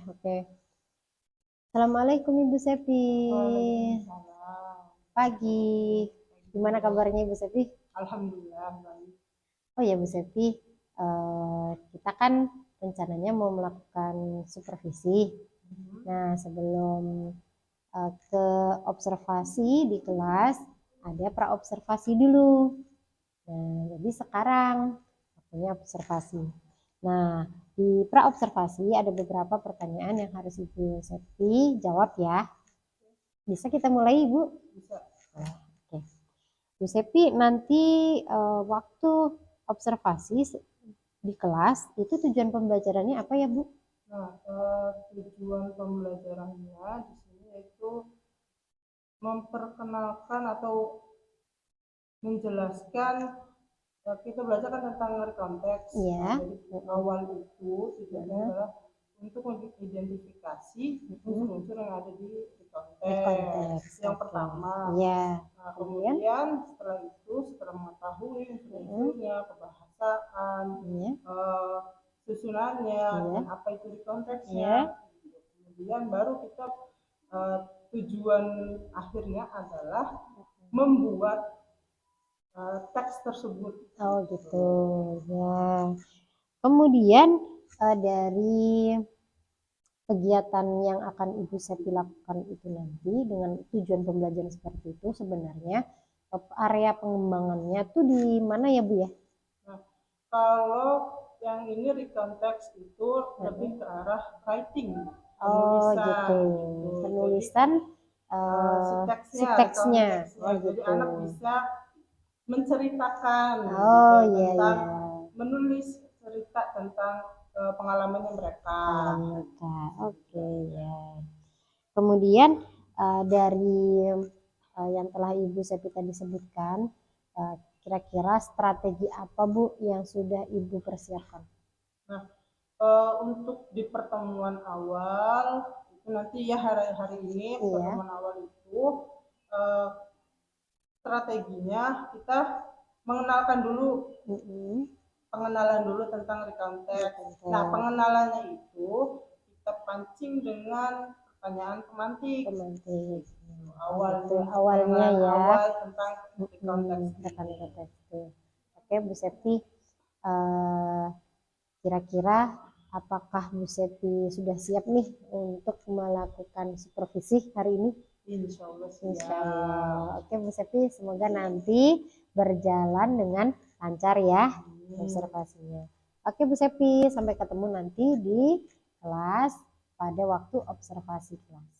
Oke. Assalamualaikum Ibu Sepi. Waalaikumsalam. Pagi. Gimana kabarnya Ibu Sepi? Alhamdulillah baik. Oh ya Bu Sepi, kita kan rencananya mau melakukan supervisi. Nah sebelum ke observasi di kelas, ada praobservasi dulu. Nah jadi sekarang waktunya observasi. Nah di praobservasi ada beberapa pertanyaan yang harus Ibu Sepi jawab ya. Bisa kita mulai Ibu? Bisa. Oke. Bu Sepi nanti waktu observasi di kelas itu tujuan pembelajarannya apa ya Bu? Nah, tujuan pembelajarannya di sini yaitu memperkenalkan atau menjelaskan, kita belajar kan tentang konteks. Iya. Nah, jadi awal itu tujuannya adalah untuk mengidentifikasi unsur-unsur yang ada di konteks. Yang pertama. Iya. Nah, kemudian setelah itu, setelah mengetahui unsurnya, kebahasaan, susunannya, dan apa itu di konteksnya, kemudian baru kita tujuan akhirnya adalah membuat teks tersebut. Oh gitu ya. Kemudian dari kegiatan yang akan Ibu Sepi lakukan itu nanti dengan tujuan pembelajaran seperti itu sebenarnya area pengembangannya tuh di mana ya Bu ya? Nah, kalau yang ini rekonteks itu lebih ke arah writing, penulisan. Gitu. Penulisan si teksnya. Jadi anak bisa menceritakan tentang menulis cerita tentang pengalamannya mereka. Oke ya. Kemudian dari yang telah Ibu Sepi tadi sebutkan, kira-kira strategi apa Bu yang sudah Ibu persiapkan? Nah, untuk di pertemuan awal itu nanti ya hari ini pertemuan awal itu strateginya kita mengenalkan dulu, pengenalan dulu tentang rekonteks. Nah, pengenalannya itu kita pancing dengan pertanyaan pemantik. Awalnya ya. Awal tentang rekonteks. Oke, Bu Sepi, kira-kira apakah Bu Sepi sudah siap nih untuk melakukan supervisi hari ini? Insya Allah. Oke Bu Sepi, semoga nanti berjalan dengan lancar ya observasinya. Oke Bu Sepi, sampai ketemu nanti di kelas pada waktu observasi kelas.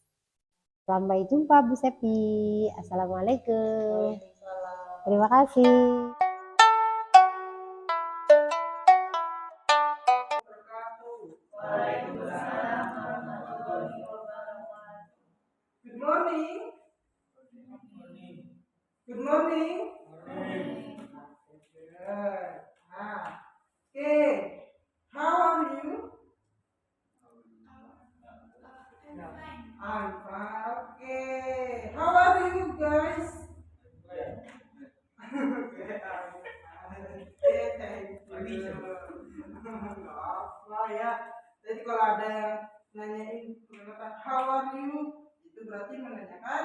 Sampai jumpa Bu Sepi. Assalamualaikum. Terima kasih. Good morning. Good morning. Okay. How are you? I'm fine. Okay. How are you guys? Apa ya? Jadi kalau ada yang nanyain how are you, itu berarti menanyakan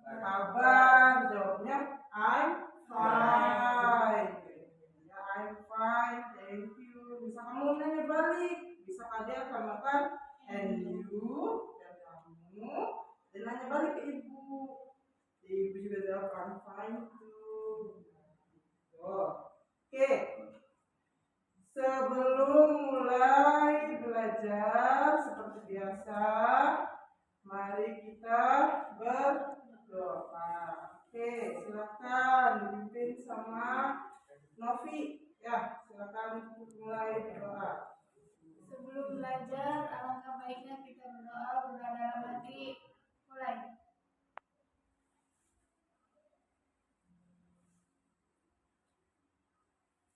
kabar. Jawabnya I'm fine. Ya, I'm fine, thank you. Bisa kamu nanya balik, bisa kalian tambahkan and you dan kamu, dan nanya balik ke ibu. Ibu juga jawab I'm fine too. Oke. Sebelum mulai belajar seperti biasa, mari kita berdoa. Oke, silakan dipimpin sama Novi. Ya, silakan mulai berdoa. Sebelum belajar, alangkah baiknya kita berdoa dalam hati. Mulai.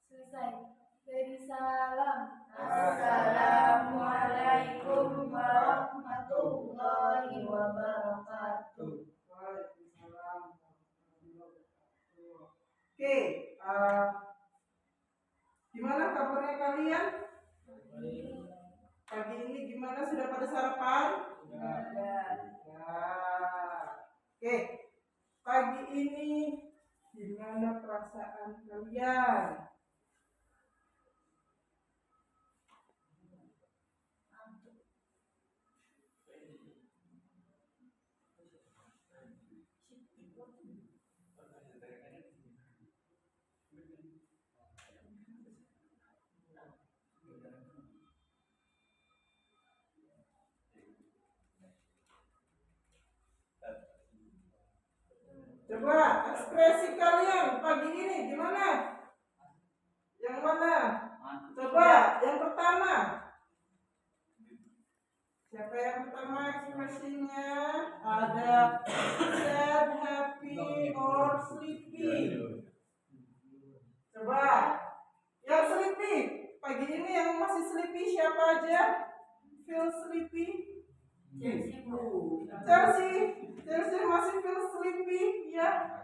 Selesai. Beri salam. Assalamualaikum warahmatullahi wabarakatuh. Waalaikumsalam warahmatullahi wabarakatuh. Oke, gimana kabarnya kalian? Pagi ini gimana, sudah pada sarapan? Ya. Oke. Pagi ini gimana perasaan kalian? Coba ekspresi kalian pagi ini gimana? Yang mana? Coba yang pertama. Siapa yang pertama ekspresinya? Ada sad, happy, or sleepy. Coba yang sleepy. Pagi ini yang masih sleepy siapa aja? Feel sleepy? Chelsea masih feel sleepy ya.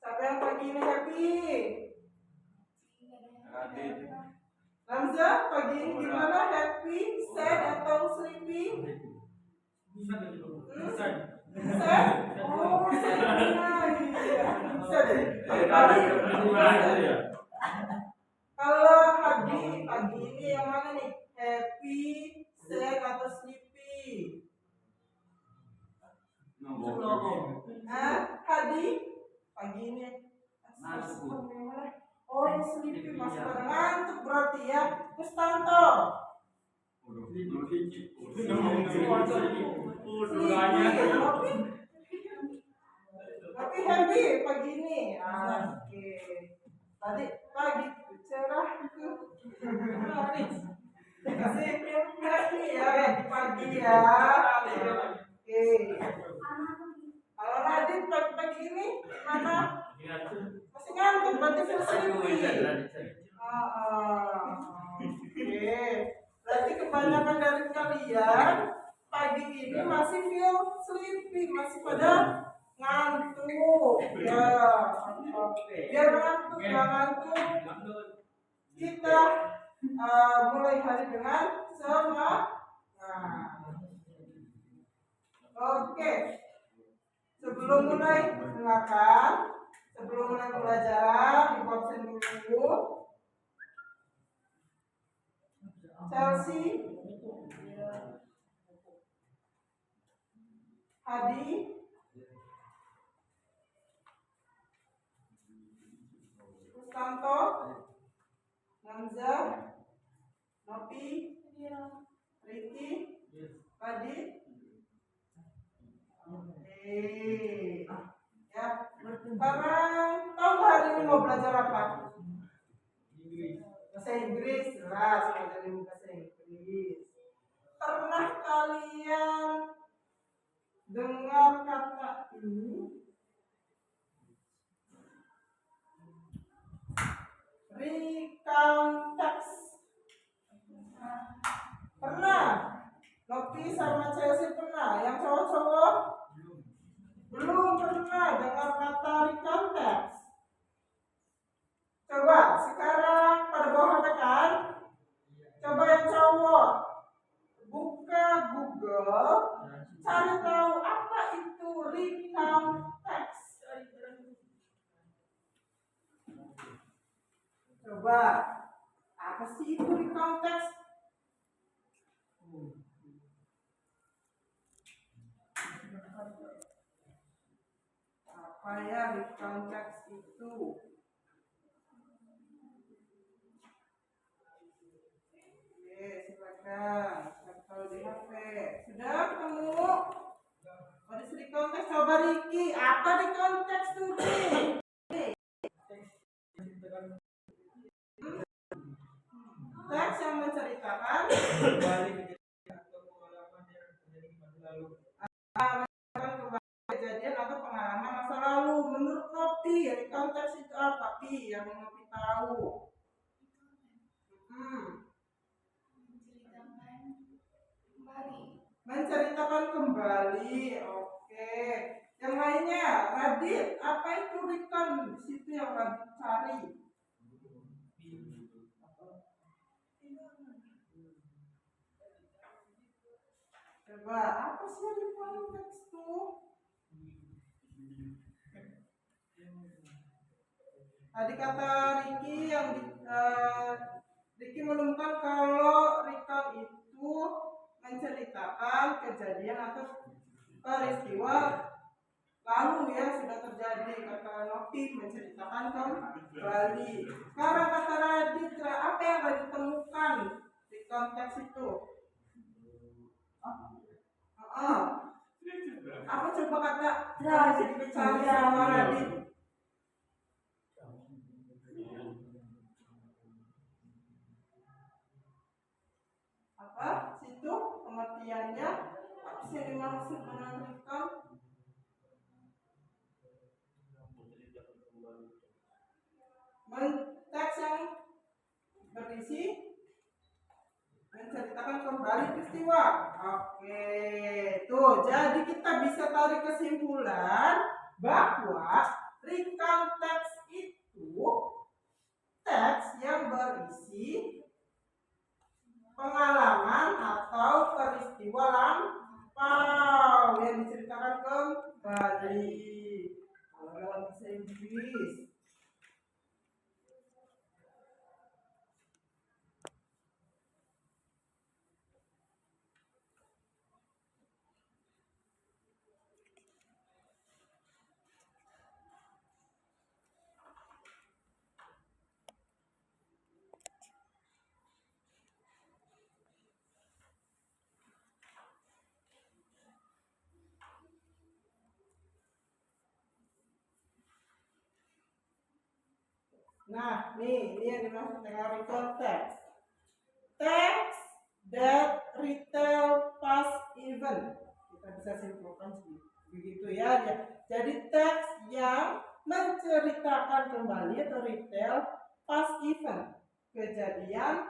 Siapa yang pagi ini happy? Hamza, pagi ini gimana? Happy, sad, atau sleepy? Sad? Oh, sad. Kalau Hadi, pagi ini yang mana nih? Happy, sad, atau sleepy? Hadi, pagi ini oh, yang sleepy, masih pada ngantuk berarti ya. Kustanto. Tapi happy pagi ini. Oke. Tadi pagi cerah itu. Masih happy ya di pagi ya. Oke. Kalau Nadine pagi-pagi ini mana? Masih ngantuk berarti feel sleepy. Oke. Berarti kebanyakan dari kalian pagi ini masih feel sleepy, masih pada ngantuk. Ya. Biar ngantuk. Kita mulai hari dengan semangat. Oke. Sebelum mulai pelajaran di absen dulu. Chelsea, Hadi, Kustanto, Hamza, Nopi, Riki, Hadi. Ya, sekarang tahu hari ini mau belajar apa? Bahasa Inggris, jelas belajar bahasa Inggris. Pernah kalian dengar kata ini? Recount text. Pernah? Nopi sama Chelsea pernah? Yang cowok-cowok? Belum pernah dengar kata recount text. Coba sekarang pada bawah HP kan? Coba yang cowok buka Google, cari tahu apa itu recount text. Coba apa sih itu recount text? Apa ya recount text itu? Silakan tahu di HP. Sudah ketemu? Ada di konteks. Coba Riki, apa di konteks tuh? Teks yang menceritakan kejadian atau pengalaman masa lalu. Menurut Nopi, di konteks itu apa? Pi yang Nopi tahu. Menceritakan kembali. Oke. Yang lainnya, Radit, apa itu recount? Di situ yang Radit cari. Coba apa sih yang di konteks tuh? Tadi kata Ricky Ricky menemukan kalau recount itu menceritakan kejadian atau peristiwa lalu yang sudah terjadi. Kata Novi menceritakan kembali. Sekarang kata Raditra, apa yang akan ditemukan di konteks itu? Apa coba kata cari sama Radit? Apa situ pengertiannya? Apa sih yang dimaksud dengan recount? Teks yang berisi menceritakan kembali peristiwa. Oke, tuh jadi kita bisa tarik kesimpulan bahwa recount teks itu teks yang berisi pengalaman atau peristiwa lampau yang diceritakan kembali. Kalau dalam bahasa Inggris. Nah, ini yang dimaksud dengan recount text. Text that retell past event. Kita bisa simpulkan begitu ya. Jadi teks yang menceritakan kembali atau retell past event, kejadian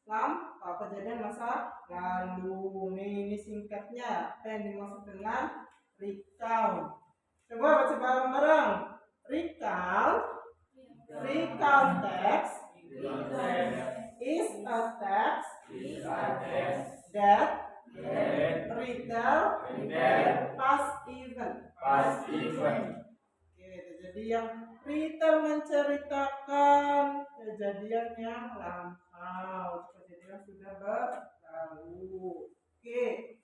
masa lalu. Ini singkatnya apa yang dimaksud dengan recount. Coba baca bareng-bareng. Recount text is a text that retell past event. Oke, jadi yang retell menceritakan kejadian yang lampau, kejadian sudah berlalu. Oke,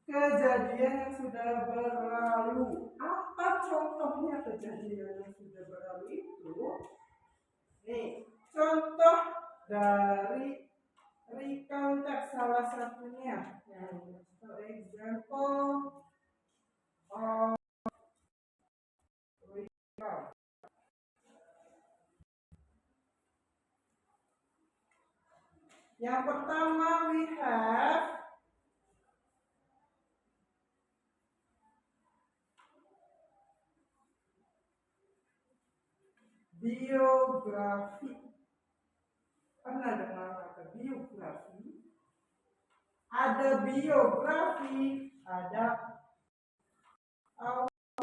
kejadian yang sudah berlalu. Apa contohnya kejadian yang sudah berlalu itu? Nih, contoh dari recount text salah satunya. For example of recount. Yang pertama we have biografi. Pernah dengar kata biografi? Ada biografi, ada autobiografi.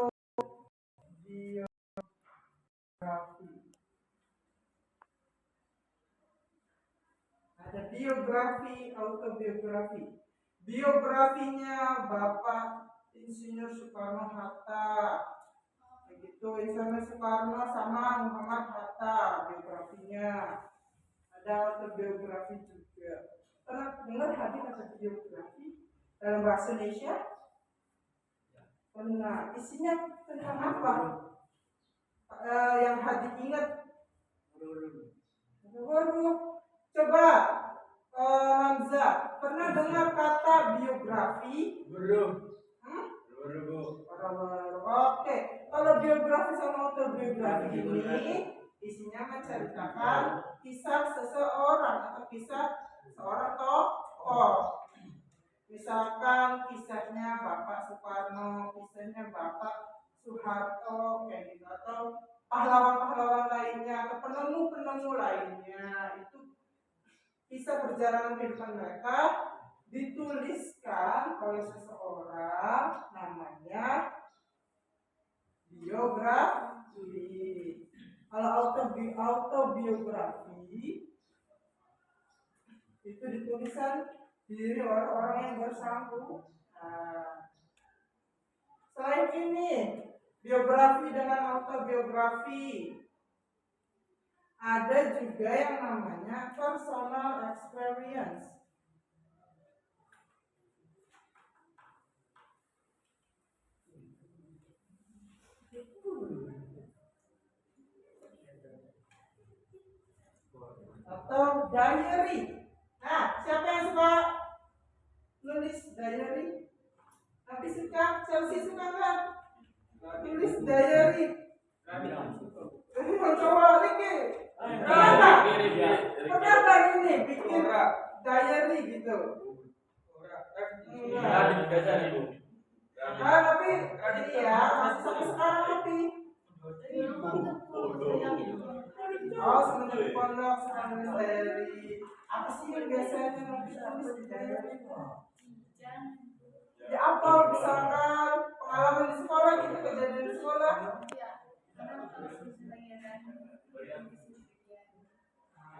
Ada biografi, autobiografi. Biografinya Bapak Insinyur Soekarno-Hatta. Begitu, Insinyur Soekarno sama Muhammad Hatta biografinya. Ada autobiografi juga. Pernah dengar hadir kata biografi dalam bahasa Indonesia? Pernah. Isinya tentang apa? Yang hadir ingat? Baru. Coba Namza, pernah dengar kata biografi? Belum. Oke, kalau biografi sama autobiografi ini isinya menceritakan kisah seseorang atau kisah seorang tokoh. Misalkan kisahnya Bapak Soekarno, kisahnya Bapak Soeharto, kayak gitu, atau pahlawan-pahlawan lainnya atau penemu-penemu lainnya. Itu kisah perjalanan kehidupan mereka dituliskan oleh seseorang, namanya biografi. Kalau autobiografi itu dituliskan diri orang-orang yang bersangkutan. Nah, selain ini, biografi dengan autobiografi. Ada juga yang namanya personal experience. Atau diary. Nah, siapa yang suka nulis diary? Tapi suka, Chelsea suka nggak? Nulis diary. Coba Riki. Pernah nggak ini bikin diary gitu? Tapi ini ya masih sampai sekarang tapi. Oh, semenjak di pondok sekarang nulis diary. Apa sih yang biasanya nulis di diary? Ya apa misalkan pengalaman di sekolah gitu, kejadian di sekolah.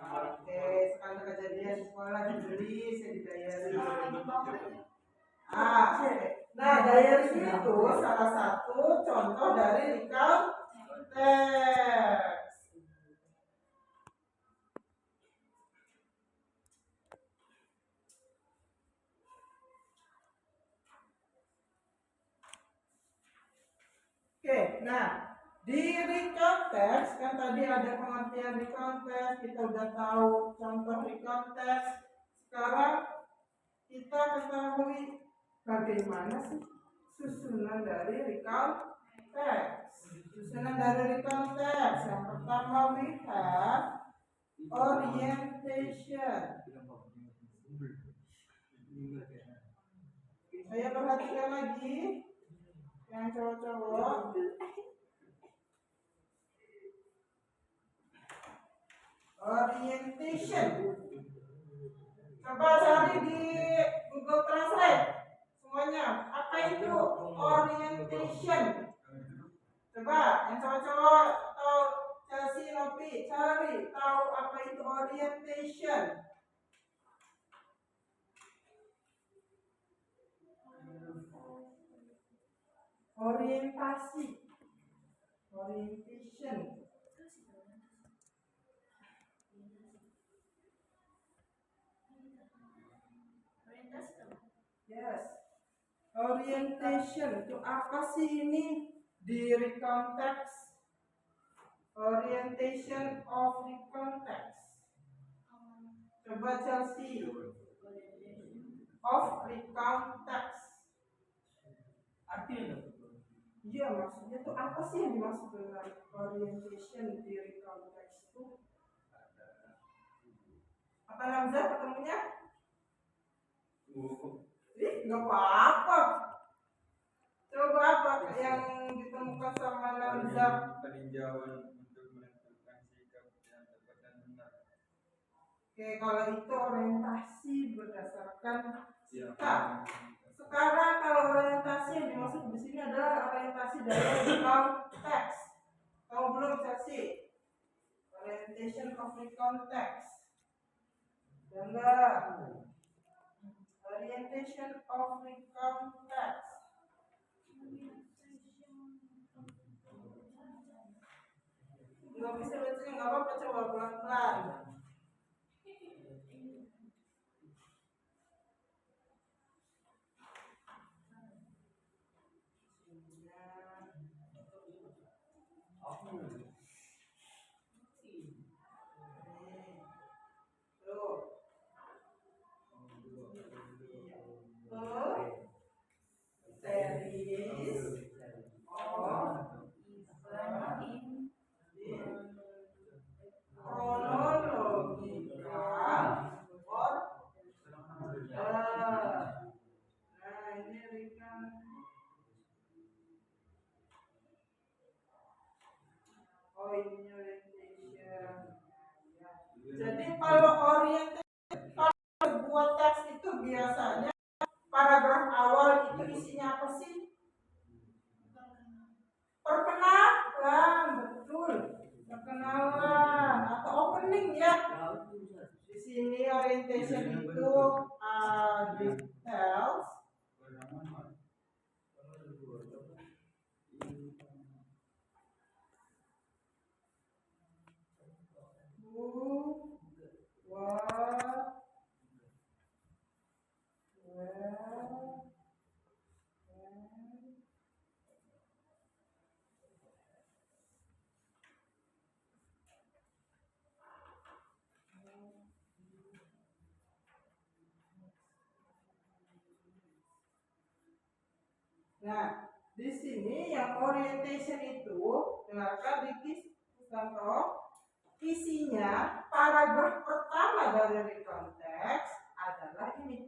Oke, sekali kejadian di sekolah ditulis ya di diary. Nah diary itu salah satu contoh dari recount text. Oke, nah di recount text kan tadi ada pengertian recount text, kita udah tahu contoh recount text. Sekarang kita ketahui bagaimana sih susunan dari recount text. Susunan dari recount text yang pertama we have orientation. Saya perhatikan lagi yang cowok-cowok. Orientation. Coba cari di Google Translate semuanya. Apa itu orientation? Coba yang cowok-cowok atau Chelsea Nopi cari tahu apa itu orientation. Orientasi. Orientation. Yes. Orientation itu apa sih ini di recount text? Orientation of recount text. Coba Chelsea. Of recount text. Artinya? Iya, maksudnya tuh apa sih yang dimaksud dengan orientation di recount text itu? Apa Namzah ketemunya? Nggak apa-apa. Coba apa yang ditemukan sama Namzah? Peninjauan untuk menentukan sikap yang tepat dan benar. Oke, kalau itu orientasi berdasarkan sikap. Sekarang kalau orientasi yang dimaksud di sini adalah orientasi dari recount text. Kamu belum Chelsea? Orientation of recount text. Enggak. Orientation of recount text. Nggak bisa bacanya, nggak apa-apa, coba pelan-pelan. Jadi kalau orientasi, kalau sebuah teks itu biasanya paragraf awal itu isinya apa sih? Perkenalan, betul. Perkenalan atau opening ya. Di sini orientation itu Nah, di sini yang orientation itu, dengarkan Ricky contoh, isinya paragraf pertama dari recount text adalah ini.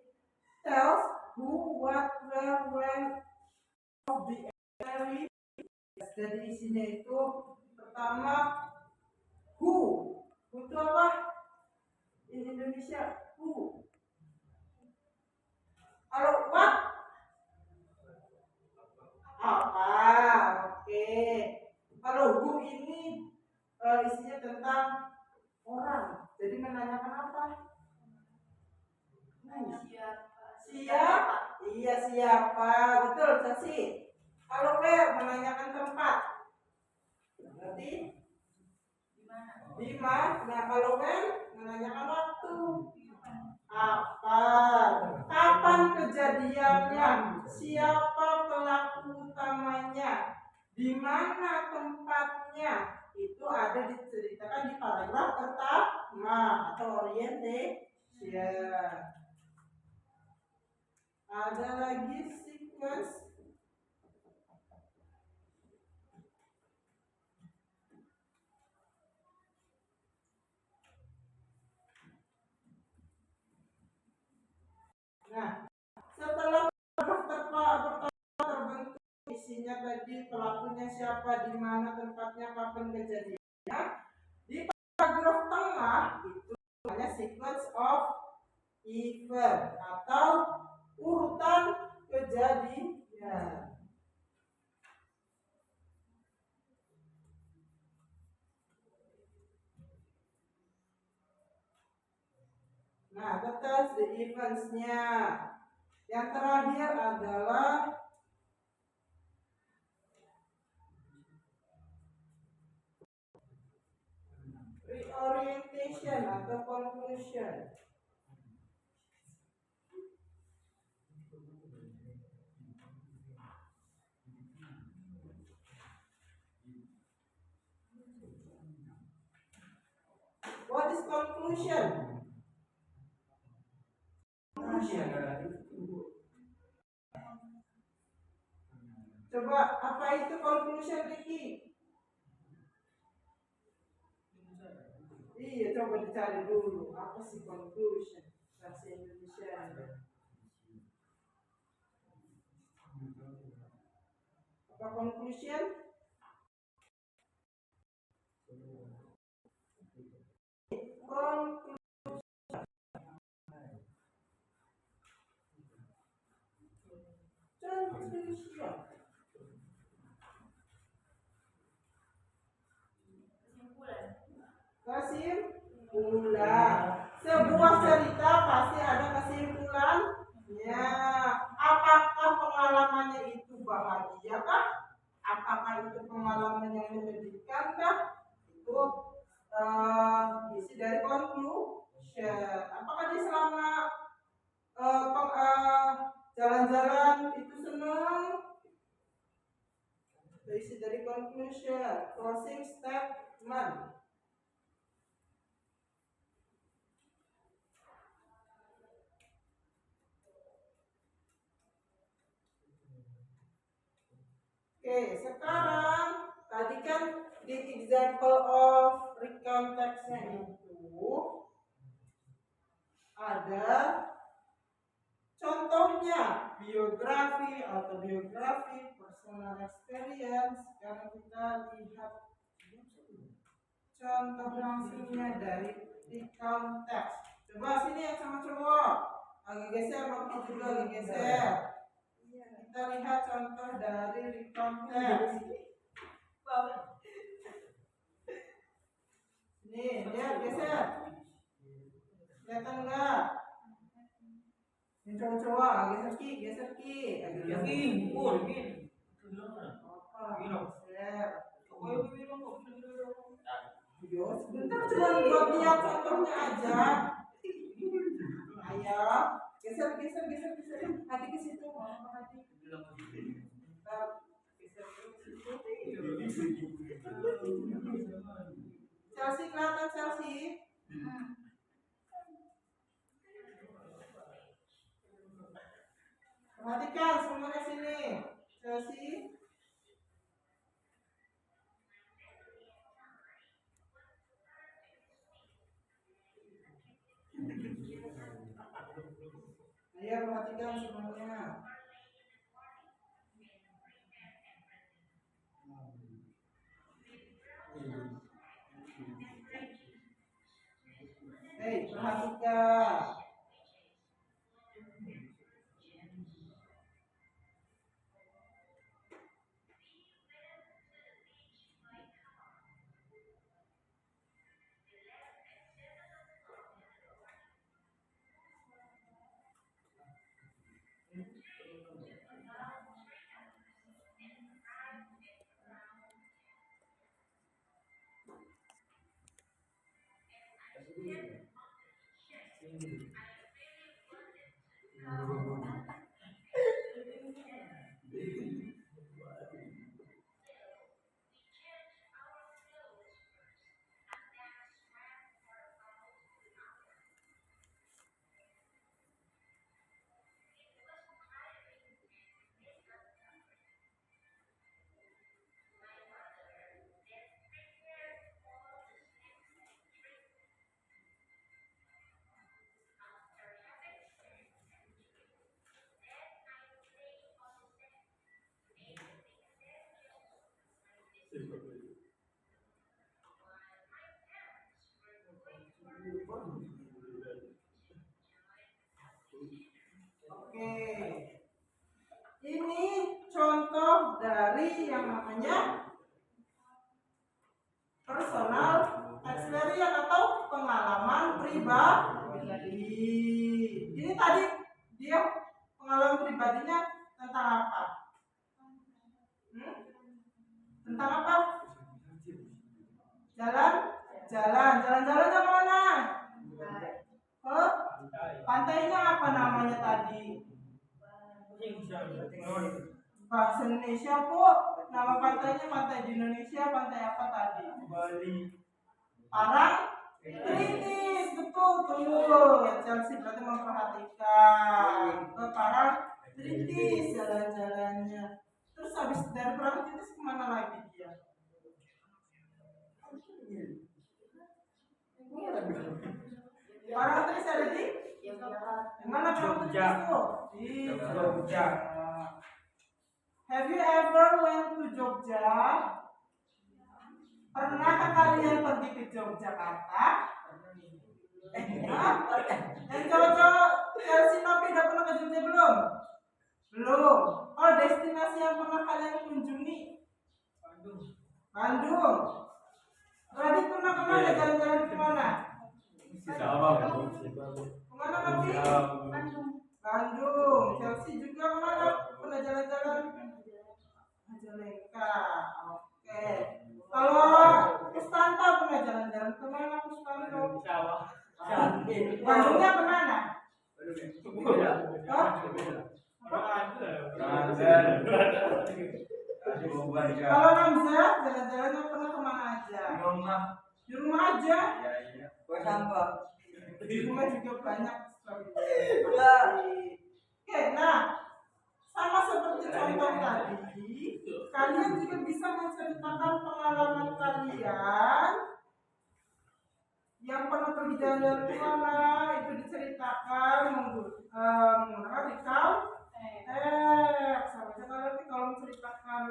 Tells who, what, where, when of the area. Jadi isinya itu pertama who. Who itu apa? In Indonesia who. Kalau what? Apa? Oke. Kalau who ini isinya tentang orang. Jadi menanyakan apa? Siapa? Iya, siapa? Betul, Casi. Kalau where menanyakan tempat. Berarti di mana? Nah, kalau when menanyakan waktu. Apa? Kapan kejadiannya? Siapa pelaku utamanya? Di mana tempatnya? Itu ada diceritakan di paragraf pertama atau orientation. Ada lagi sequence. Nah, setelah paragraf pertama terbentuk, isinya tadi pelakunya siapa, di mana tempatnya, kapan kejadiannya. Di paragraf tengah itu namanya sequence of event atau urutan kejadian. Nah, details the events-nya. Yang terakhir adalah reorientation atau conclusion. What is conclusion? Coba apa itu conclusion, Ricky? Iya, coba dicari dulu apa sih conclusion bahasa Indonesia. Apa conclusion? Conclusion. Kesimpulan. Sebuah cerita pasti ada kesimpulannya. Apakah pengalamannya itu bahagia kah? Apakah itu pengalaman yang menyedihkan kah? Itu isi dari conclusion. Apakah dia selama jalan-jalan itu senang? Itu isi dari conclusion. Closing statement. Oke, sekarang tadi kan di example of recount text-nya itu ada contohnya biografi, autobiografi, personal experience. Sekarang kita lihat contoh langsungnya dari recount text. Coba sini yang sama cowok, agak geser, waktu juga agak geser. Kita lihat contoh dari recount text. Nih, lihat geser. Kelihatan enggak? Ini cowok-cowok, geser ki, geser ki. Geser. Yo, sebentar cuma buat lihat contohnya aja. Ayo, geser, geser, geser, geser. Hati ke situ, hati. Chelsea, kelihatan Chelsea? Perhatikan semuanya sini. Chelsea. Ayo perhatikan semuanya. Hei, perhatikan. Oke. Ini contoh dari yang namanya personal experience atau pengalaman pribadi. Ini tadi dia pengalaman pribadinya tentang apa? Tentang apa? Jalan-jalan ke mana? Ke pantainya apa namanya tadi? Bahasa Indonesia, Bu. Nama pantainya pantai di Indonesia, pantai apa tadi? Bali. Parangtritis, betul tuh. Chelsea berarti memperhatikan ke Parangtritis jalan-jalannya. Terus habis dari Parangtritis kemana lagi dia? Parangtritis ada di mana Parangtritis tuh? Di Jogja. Have you ever went to Jogja? Pernahkah kalian pergi ke Yogyakarta? Yang cowok-cowok Chelsea Novi udah pernah ke Jogja belum? Belum. Oh, destinasi yang pernah kalian kunjungi? Bandung. Radit pernah kemana? Jalan-jalan kemana? Kemana Novi? Bandung. Chelsea juga kemana? Pernah jalan-jalan? Majalengka. Oke. Kalau Kustanto pernah jalan-jalan kemana Kustanto? Bandungnya kemana? Kalau Namza jalan-jalannya pernah kemana aja? Di rumah aja. Di rumah juga banyak sekali. Oke, nah sama seperti contoh tadi, kalian juga bisa menceritakan pengalaman kalian yang pernah pergi jalan-jalan ke mana, itu diceritakan menggunakan recount text. Sama aja nanti kalau menceritakan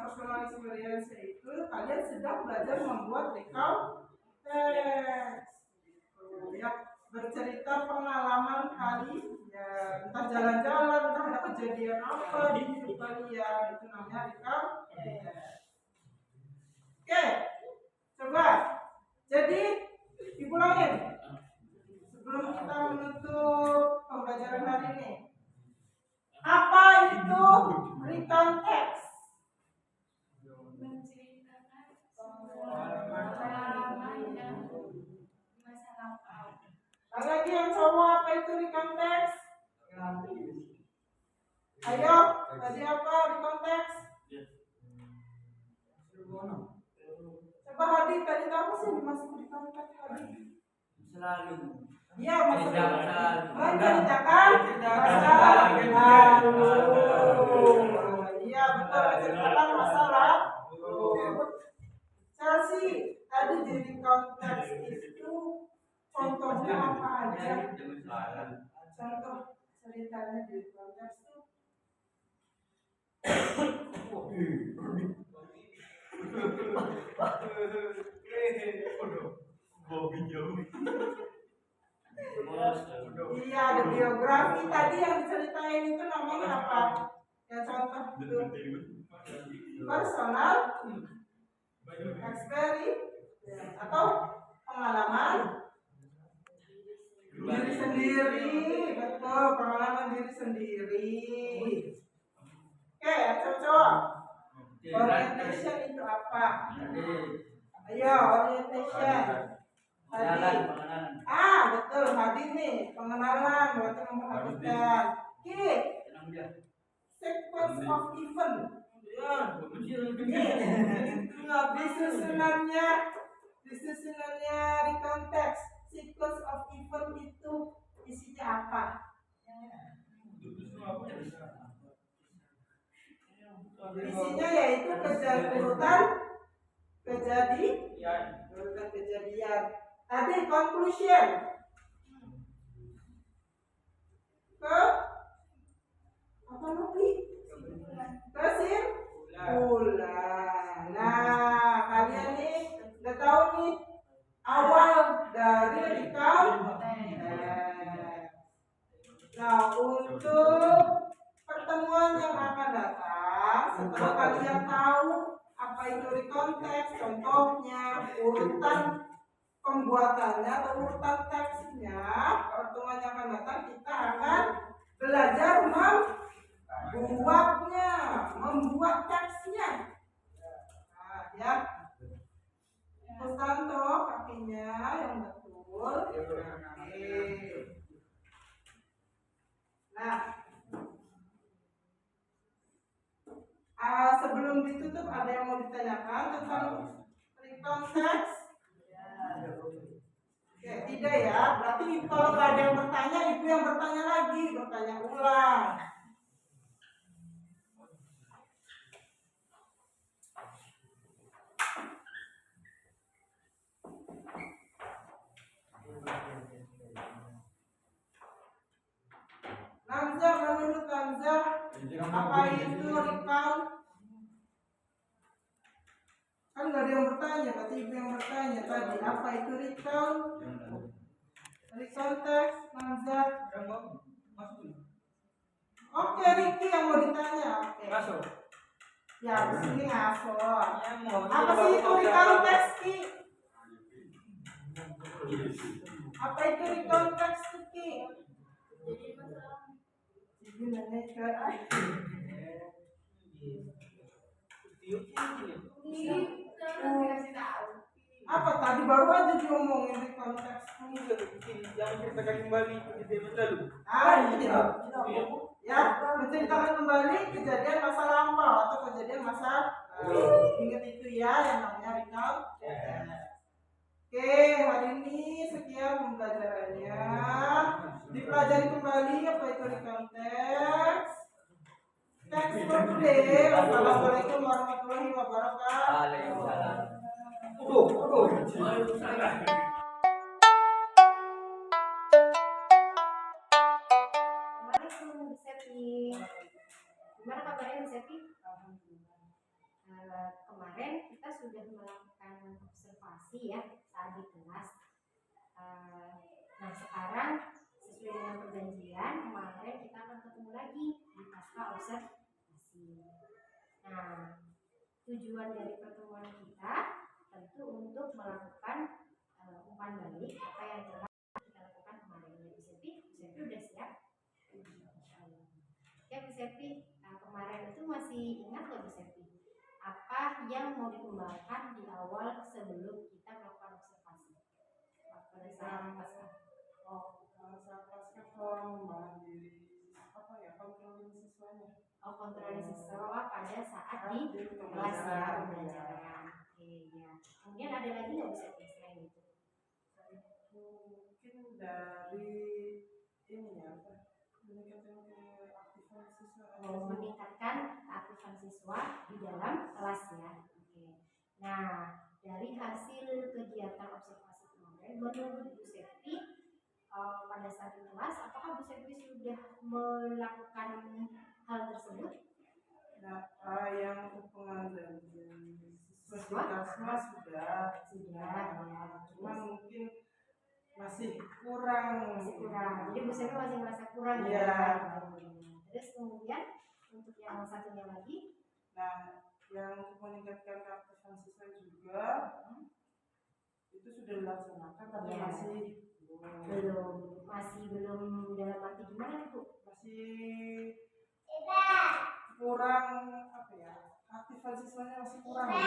personal experience itu, kalian sedang belajar membuat recount text. Ya, bercerita pengalaman kali ya, entah jalan-jalan, entah ada kejadian apa di hidup kalian, itu namanya recount text. Oke, coba jadi dipulangin sebelum kita menutup pembelajaran hari ini. Apa itu recount text? Menceritakan pengalaman yang masa lampau. Lagi yang cowok, apa itu recount text? Ayo, tadi apa recount text? Coba Hadi, tadi tahu sih dimasuk recount text Hadi? Selalu. Iya, masuk. Menceritakan Menceritakan masa lalu. menceritakan masalah grup. Chelsea, tadi di konteks itu contohnya apa aja? Contoh ceritanya di konteks itu. Iya, ada biografi tadi yang diceritain itu namanya apa? Ya contoh itu personal, experience, atau pengalaman diri sendiri, betul, pengalaman diri sendiri. Oke, cowok-cowok, orientation itu apa? Ayo, orientation. Tadi, betul, hadir nih, pengenalan, berarti memperhatikan. Oke, sequence of event. Disusunannya di konteks. Sequence of event itu isinya apa? Isinya yaitu urutan kejadian. Tadi conclusion. Apa lagi? Kesimpulan. Nah, kalian nih udah tahu nih awal dari recount. Nah, untuk pertemuan yang akan datang, setelah kalian tahu apa itu reconteks, contohnya, urutan pembuatannya atau urutan teksnya, pertemuan yang akan datang kita akan belajar membuat teksnya. Nah, ya. Kustanto kakinya yang betul. Oke. Nah, sebelum ditutup ada yang mau ditanyakan tentang reconteks? Oke, tidak ya. Berarti kalau nggak ada yang bertanya, ibu yang bertanya lagi, bertanya ulang. Namza, menurut Namza, apa itu recount? Kan nggak ada yang bertanya, berarti ibu yang bertanya tadi. Apa itu recount? Reconteks, Namza. Oke, Ricky yang mau ditanya. Oke. Ya, di sini ngaso. Apa sih itu reconteks, Ki? Apa itu reconteks, Ki? Apa tadi baru aja diomongin di konteks yang ceritakan kembali kejadian lalu. Iya. Ya, menceritakan kembali kejadian masa lampau atau kejadian masa ingat itu ya yang namanya recount. Oke, hari ini sekian pembelajarannya. Dipelajari kembali apa itu recount teks. Teks for today. Wassalamualaikum warahmatullahi wabarakatuh. Assalamualaikum, Bu Septi. Gimana kabarnya, Bu Septi? Kemarin kita sudah melakukan observasi ya saat di kelas. Nah, sekarang sesuai dengan perjanjian kemarin kita akan ketemu lagi di pasca observasi. Nah, tujuan dari pertemuan kita tentu untuk melakukan umpan balik apa yang telah kita lakukan kemarin. Bu Septi udah siap? Ya, Bu Septi, kemarin itu masih ingat nggak Bu Septi? Apa yang mau dikembangkan di awal sebelum kita melakukan observasi? Pada saat pasca. Saat pasca pengembangan diri apa ya, kontrolin siswanya. Kontrolin siswa pada saat di kelas ya, pembelajaran. Oke ya. Kemudian ada lagi nggak Bu Septi selain itu? Mungkin dari ini ya, apa? Meningkatkan keaktifan siswa. meningkatkan keaktifan siswa di dalam kelas ya. Oke. Nah, dari hasil kegiatan observasi kemarin, menurut Bu Septi pada saat di kelas, apakah Bu Septi sudah melakukan hal tersebut? Nah, yang untuk pengajaran siswa di kelas mah sudah, ya. cuma mungkin masih kurang. Jadi Bu Septi masih merasa kurang Iya. ya. Terus kemudian untuk yang satunya lagi, nah yang untuk meningkatkan keaktifan siswa juga itu sudah dilaksanakan tapi Iya. masih belum dalam arti gimana nih Bu? masih kurang apa ya, aktifan siswanya masih kurang di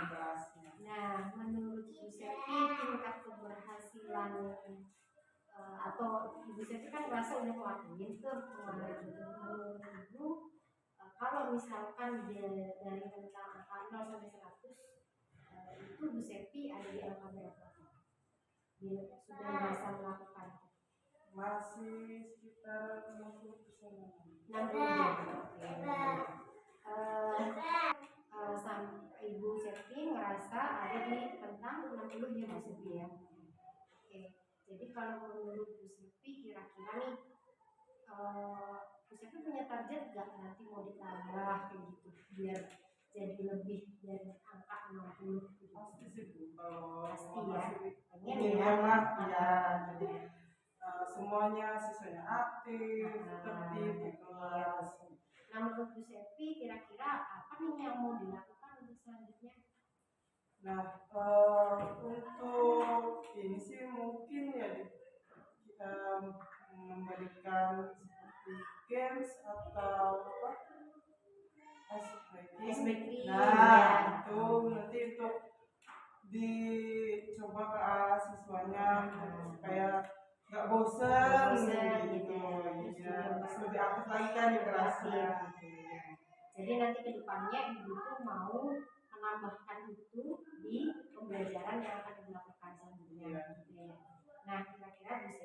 kelasnya. Nah, menurut Bu Septi tingkat keberhasilan atau Ibu Septi kan merasa udah ngelakuin tuh kemarin itu, menurut Ibu kalau misalkan dari tentang angka 0 sampai 100 itu Bu Septi ada di angka berapa? Dia sudah bisa melakukan Masih sekitar 60%. 60 sampai Ibu Septi ngerasa ada di tentang 60 ya Bu Septi ya. Oke, jadi kalau menurut Bu Septi kira-kira nih Bu Septi punya target gak nanti mau ditambah kayak gitu biar jadi lebih dari angka 60 gitu? Pasti sih Bu, kalau Pasti ya, pengen ingin ya mah ya, jadi semuanya siswanya aktif, tertib di kelas. Nah, menurut Bu Septi kira-kira apa nih yang mau dilakukan untuk selanjutnya? Nah, untuk ini sih mungkin ya kita memberikan seperti games atau apa, ice breaking. Nah, itu nanti untuk dicoba ke siswanya supaya nggak bosen gitu. Iya, terus lebih aktif lagi kan di kelasnya. Jadi nanti ke depannya Ibu tuh mau menambahkan itu di pembelajaran yang akan dilakukan selanjutnya. Nah, kira-kira bisa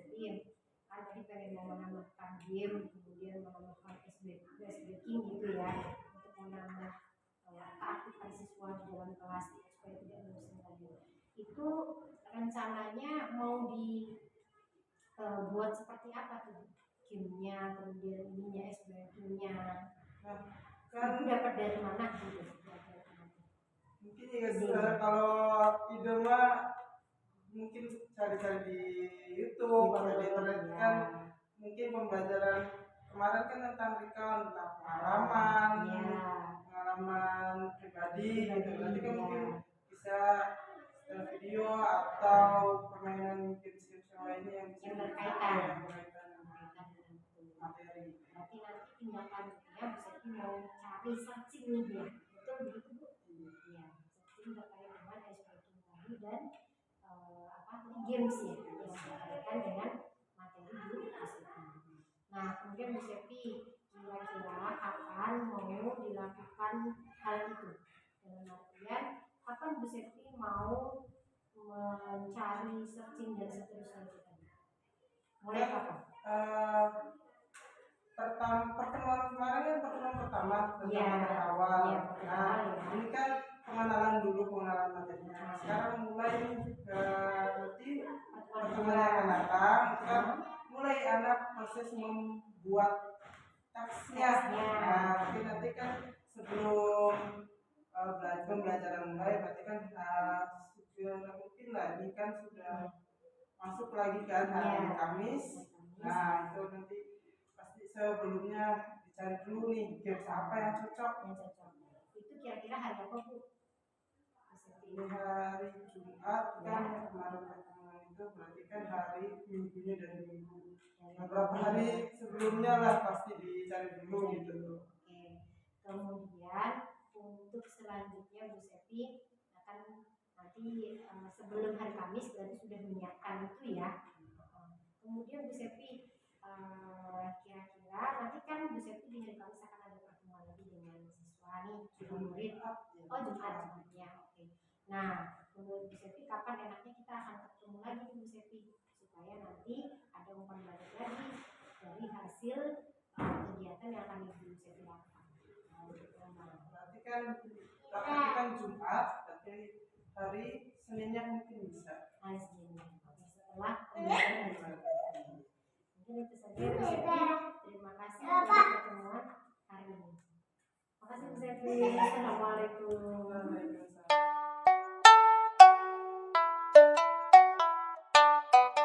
kan tadi pengen mau menambahkan game, kemudian menambahkan ice breaking gitu ya, untuk menambah keaktifan siswa di dalam kelas supaya tidak bosan lagi. Itu rencananya mau buat seperti apa tuh? Gamenya, kemudian ininya, ice breakingnya. Nah, kan Ibu dapat dari mana gitu? Mungkin ya kalau ide mah mungkin cari-cari di YouTube atau di internet kan, mungkin pembelajaran kemarin kan tentang recount, tentang pengalaman pribadi gitu. Nanti kan mungkin bisa video atau permainan games-games yang lainnya yang bisa berkaitan materi. Berarti nanti tindakannya bisa mau cari searching nih ya, betul begitu Bu? Iya, searching terkait dengan ice breaking tadi dan games ya yang berkaitan dengan materi Bu Septi. Nah, kemudian Bu Septi kira-kira kapan mau dilakukan hal itu? Dalam artian kapan Bu Septi mau mencari searching dan seterusnya itu tadi? Mulai kapan? Pertemuan kemarin kan pertemuan pertama dari awal. Nah, ini kan pengenalan materinya. Sekarang mulai nanti pertemuan yang akan datang kan mulai anak proses membuat teksnya. Nah, nanti kan sebelum pembelajaran mulai berarti kan mungkin lagi kan sudah masuk lagi kan hari Kamis. Nah, itu nanti pasti sebelumnya dicari dulu nih games apa yang cocok. Itu kira-kira hari apa Bu? Hari Jumat kan kemarin pertemuan itu berarti kan hari minggunya dari minggu. Beberapa hari sebelumnya lah pasti dicari dulu gitu. Oke. Kemudian untuk selanjutnya Bu Septi akan nanti sebelum hari Kamis berarti sudah menyiapkan itu ya. Kemudian Bu Septi kira-kira nanti kan Bu Septi di hari Kamis akan ada pertemuan lagi dengan siswa nih, murid. Oh, Jumatnya. Oke. Nah, menurut Bu Septi kapan enaknya kita akan ketemu lagi Bu Septi supaya nanti ada umpan balik lagi dari hasil kegiatan yang akan Bu Septi lakukan kan Jumat, tapi hari Seninnya mungkin bisa. Hari Senin. Setelah mungkin itu saja Bu Septi. Terima kasih untuk pertemuan hari ini. Makasih Bu Septi. Assalamualaikum.